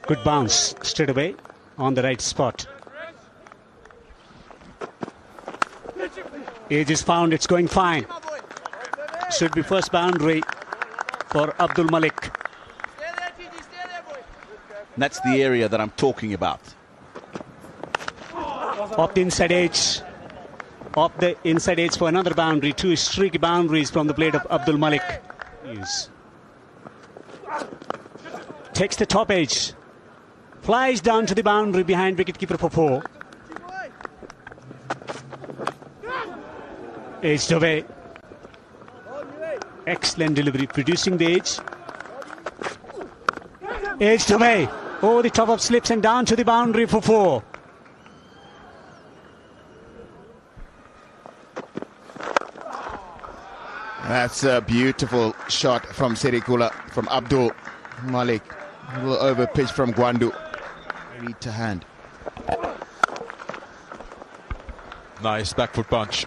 Good bounce straight away on the right spot. Edge is found, it's going fine. Should be first boundary for Abdul Malik. That's the area that I'm talking about. Off the inside edge. Off the inside edge for another boundary. Two streaky boundaries from the blade of Abdul Malik. Takes the top edge. Flies down to the boundary behind wicketkeeper for 4. Edged away. Excellent delivery, producing the edge. Edged away. Over the top of slips and down to the boundary for 4. That's a beautiful shot from Sirikula, from Abdul Malik. A little over pitch from Gwandu. Read to hand. Nice back foot punch.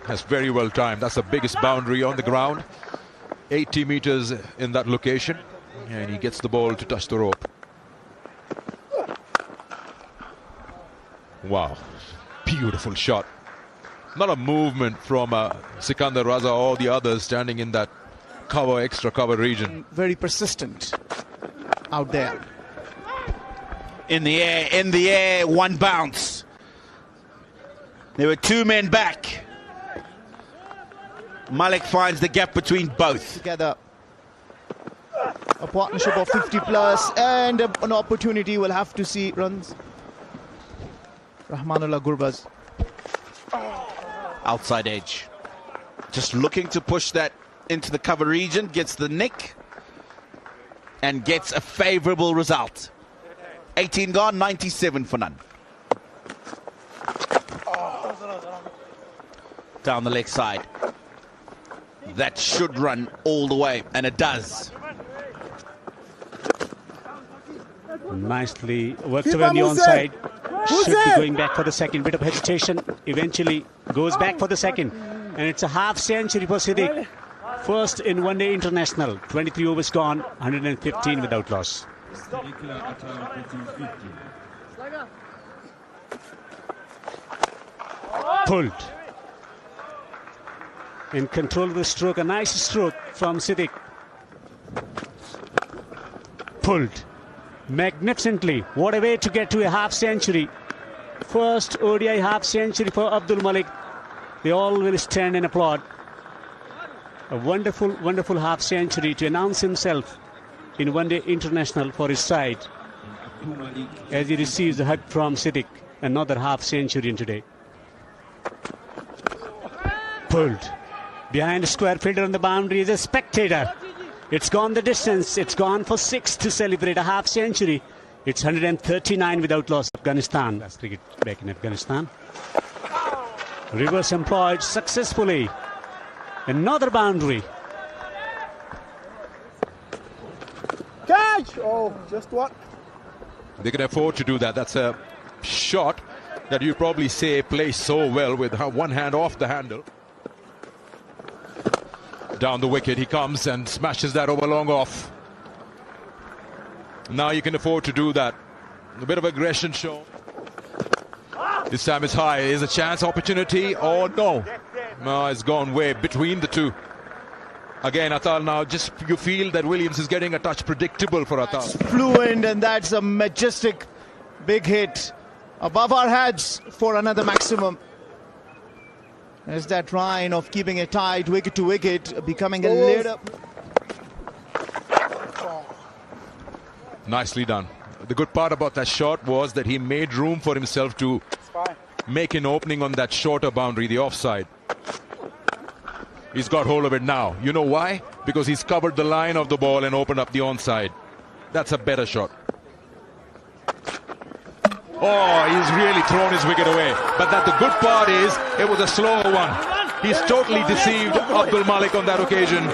That's very well timed. That's the biggest boundary on the ground. 80 meters in that location. And he gets the ball to touch the rope. Wow. Beautiful shot. Not a movement from Sikandar Raza or the others standing in that cover, extra cover region. Very persistent out there. In the air, one bounce. There were 2 men back. Malik finds the gap between both. Together. A partnership of 50 plus and an opportunity. We'll have to see runs. Rahmanullah Gurbaz. Outside edge. Just looking to push that into the cover region. Gets the nick. And gets a favourable result. 18 gone, 97 for none. Down the leg side. That should run all the way, and it does. Nicely worked away on the onside. Should be going back for the second. Bit of hesitation. Eventually goes back for the second. And it's a half century for Siddiq. First in one-day international. 23 overs gone, 115 without loss. Pulled. In control of the stroke. A nice stroke from Siddiq. Pulled. Magnificently. What a way to get to a half century. First ODI half century for Abdul Malik. They all will stand and applaud. A wonderful, wonderful half century to announce himself in one-day international for his side. As he receives a hug from Siddiq. Another half century in today. Pulled. Behind the square fielder on the boundary is a spectator. It's gone the distance. It's gone for 6 to celebrate a half century. It's 139 without loss. Afghanistan. That's cricket back in Afghanistan. Reverse employed successfully. Another boundary. Catch! Oh, just what? They can afford to do that. That's a shot that you probably say plays so well with one hand off the handle. Down the wicket he comes and smashes that over long off. Now you can afford to do that. A bit of aggression shown. This time it's high. Is a chance, opportunity, or no? No, it's gone way between the two. Again, Atal now, just you feel that Williams is getting a touch predictable for Atal. It's fluent, and that's a majestic big hit above our heads for another maximum. There's that line of keeping it tight, wicket to wicket, becoming a little... Nicely done. The good part about that shot was that he made room for himself to make an opening on that shorter boundary, the offside. He's got hold of it now. You know why? Because he's covered the line of the ball and opened up the onside. That's a better shot. Oh, he's really thrown his wicket away. But that the good part is, it was a slower one. He's totally deceived Abdul Malik on that occasion.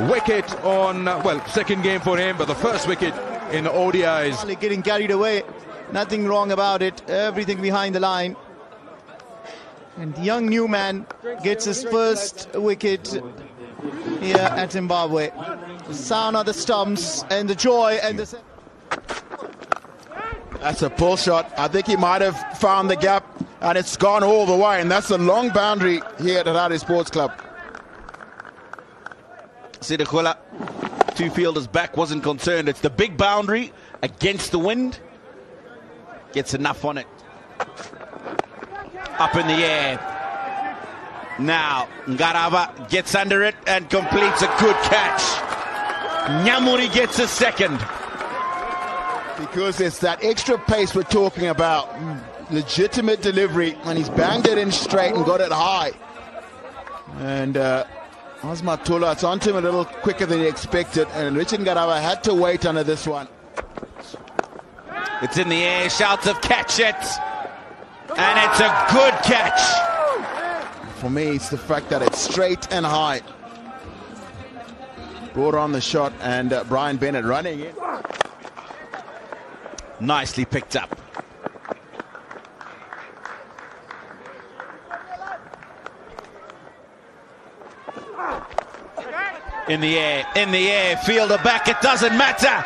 Wicket on, well, second game for him, but the first wicket in ODIs. Getting carried away. Nothing wrong about it. Everything behind the line. And the young new man gets his first wicket here at Zimbabwe. The sound of the stumps and the joy and the... That's a pull shot. I think he might have found the gap, and it's gone all the way. And that's a long boundary here at Harare Sports Club. Sidikula, two fielders back, wasn't concerned. It's the big boundary against the wind. Gets enough on it. Up in the air. Now, Ngarava gets under it and completes a good catch. Nyamuri gets a second. Because it's that extra pace we're talking about. Legitimate delivery, and he's banged it in straight and got it high. And Asmatullah, it's onto him a little quicker than he expected, and Richard Ngarava had to wait under this one. It's in the air, shouts of catch it, and it's a good catch. For me, it's the fact that it's straight and high. Brought on the shot, and Brian Bennett running in. Nicely picked up. In the air, fielder back, it doesn't matter.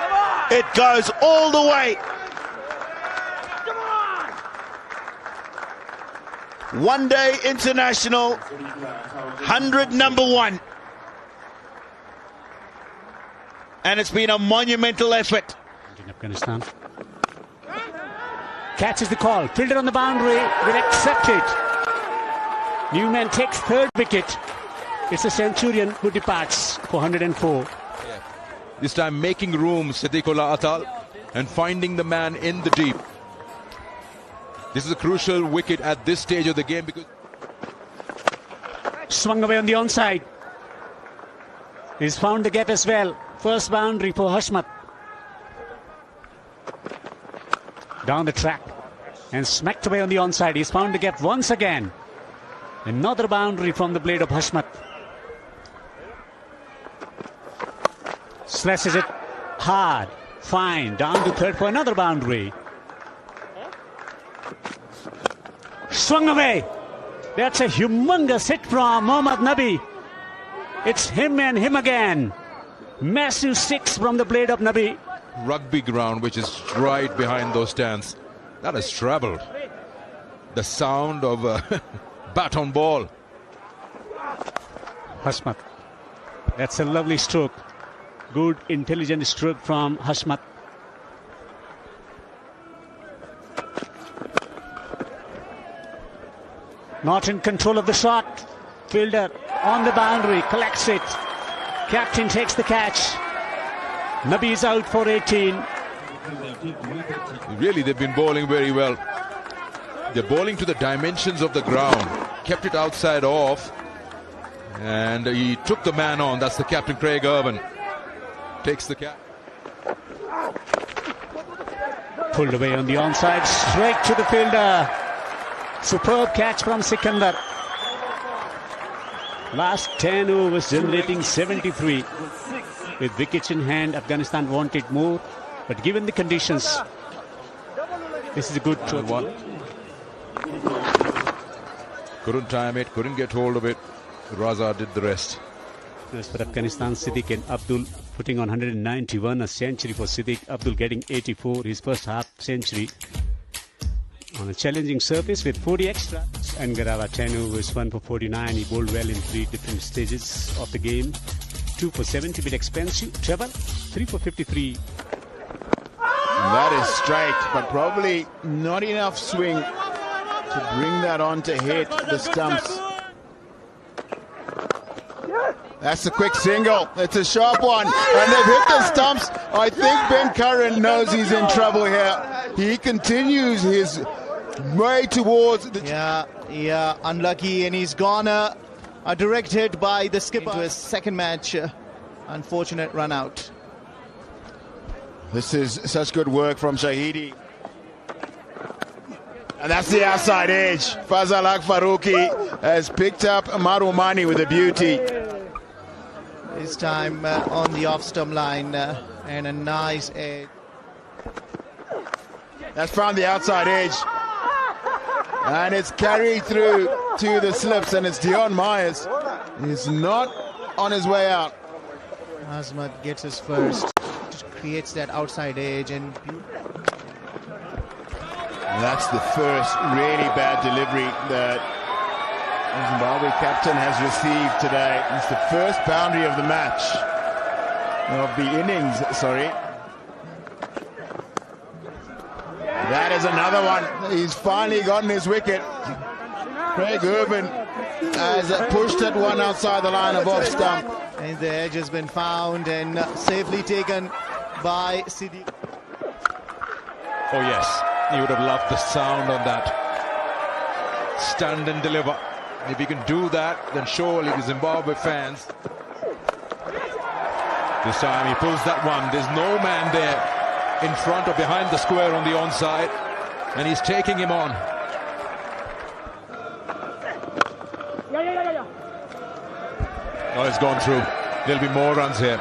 It goes all the way. One Day International, 100 number one. And it's been a monumental effort. In Afghanistan. Catches the call. Fielder on the boundary. Will accept it. Newman takes third wicket. It's a Centurion who departs for 104. Yeah. This time making room, Sidikula Atal, and finding the man in the deep. This is a crucial wicket at this stage of the game because Swung away on the onside. He's found the gap as well. First boundary for Hashmat. Down the track and smacked away on the onside. He's found the gap once again. Another boundary from the blade of Hashmat. Slashes it hard, fine, down to third for another boundary. Swung away. That's a humongous hit from Mohammad Nabi. It's him and him again. Massive six from the blade of Nabi. rugby ground, which is right behind those stands. That has travelled. The sound of a bat on ball. Hashmat. That's a lovely stroke. Good, intelligent stroke from Hashmat. Not in control of the shot. Fielder on the boundary, collects it. Captain takes the catch. Nabi is out for 18. Really, they've been bowling very well. They're bowling to the dimensions of the ground. Kept it outside off. And he took the man on. That's the captain, Craig Irvin. Takes the catch. Pulled away on the onside, straight to the fielder. Superb catch from Sikandar. Last 10 overs generating 73. With wickets in hand, Afghanistan wanted more. But given the conditions, this is a good one. Couldn't time it, couldn't get hold of it. Raza did the rest. As for Afghanistan, Siddiq and Abdul putting on 191, a century for Siddiq. Abdul getting 84, his first half century. On a challenging surface with 40 extra. And Garava 10 overs, 1 for 49. He bowled well in 3 different stages of the game. 2 for 70, bit expensive. Treble, 3 for 53. That is straight, but probably not enough swing to bring that on to hit the stumps. That's a quick single. It's a sharp one. And they've hit the stumps. I think Ben Curran knows he's in trouble here. He continues his way towards the... Yeah, unlucky. And he's gone a direct hit by the skipper into his second match. Unfortunate run out. This is such good work from Shahidi. And that's the outside edge. Fazal Haq Faruqi has picked up Marumani with a beauty. This time on the off-stump line and a nice edge. That's found the outside edge. And it's carried through to the slips, and it's Dion Myers. He's not on his way out. Azmat gets his first. Just creates that outside edge and That's the first really bad delivery that the Zimbabwe captain has received today. It's the first boundary of the match, of the innings, sorry. That is another one. He's finally gotten his wicket. Craig Irvin has pushed that one outside the line of off stump. And the edge has been found and safely taken by Sidi. Oh yes, he would have loved the sound on that. Stand and deliver. If he can do that, then surely the Zimbabwe fans. This time he pulls that one. There's no man there in front or behind the square on the onside, and he's taking him on. Oh, it's gone through. There'll be more runs here.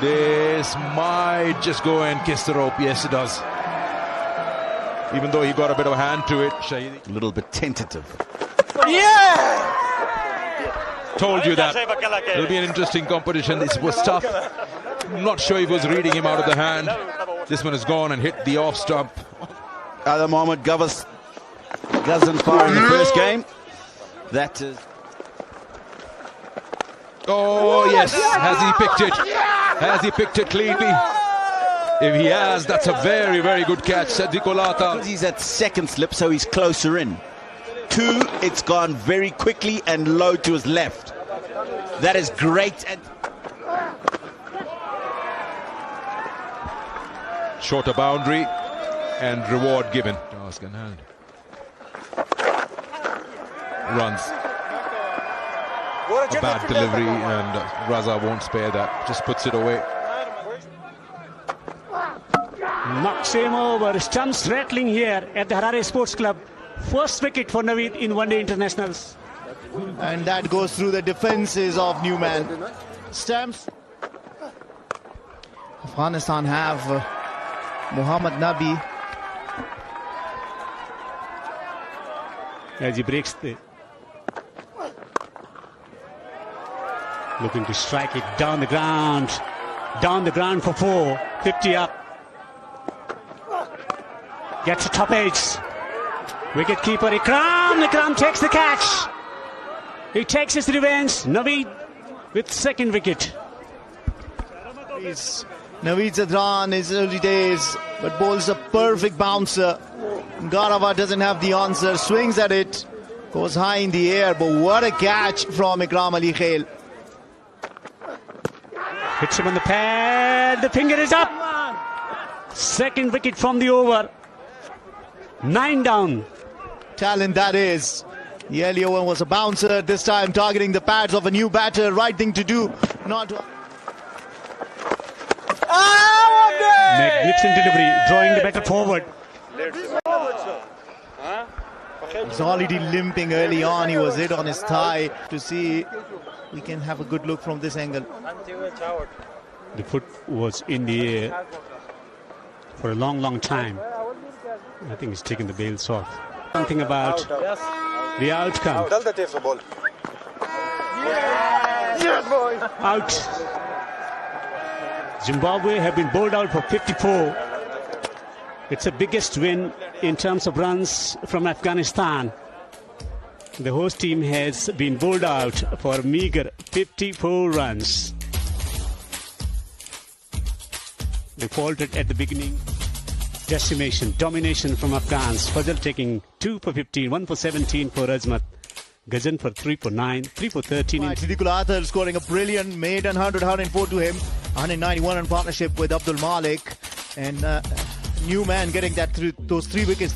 This might just go and kiss the rope. Yes, it does. Even though he got a bit of a hand to it, Shahidi. A little bit tentative. Yeah! Told you that. It'll be an interesting competition. This was tough. I'm not sure he was reading him out of the hand. This one has gone and hit the off stump. Adam Mohammed Gavas doesn't fire in the first game. That is... Oh, yes. Has he picked it? Has he picked it cleanly? If he has, that's a very, very good catch. Sadikolata. He's at second slip, so he's closer in. 2, it's gone very quickly and low to his left. That is great. And shorter boundary and reward given. Task in hand. Runs. A bad delivery, and Raza won't spare that. Just puts it away. Knocks him over. Stumps rattling here at the Harare Sports Club. First wicket for Naveed in one-day internationals. And that goes through the defenses of Newman. Stamps. Afghanistan have Muhammad Nabi. As he breaks the... Looking to strike it down the ground. Down the ground for 4. 50 up. Gets a top edge. Wicket-keeper Ikram. Ikram takes the catch. He takes his revenge. Naveed with second wicket. Naveed Zadran is early days, but bowls a perfect bouncer. Garava doesn't have the answer. Swings at it. Goes high in the air, but what a catch from Ikram Ali Khail. Hits him on the pad. The finger is up. Second wicket from the over. 9 down. Talent that is. The earlier one was a bouncer. This time targeting the pads of a new batter. Right thing to do. Not. Magnificent delivery. Drawing the batter forward. He's already limping early on. He was hit on his thigh. To see, we can have a good look from this angle. The foot was in the air for a long, long time. I think he's taken the bails off. Something about the outcome. Out. Zimbabwe have been bowled out for 54. It's the biggest win in terms of runs from Afghanistan. The host team has been bowled out for a meager 54 runs. They faltered at the beginning. Decimation, domination from Afghans. Fazal taking 2 for 15, 1 for 17 for Azmat. Ghajan for 3 for 9, 3 for 13. Siddiqul Athar scoring a brilliant maiden 104 to him. 191 in partnership with Abdul Malik. And Newman getting that through those 3 wickets.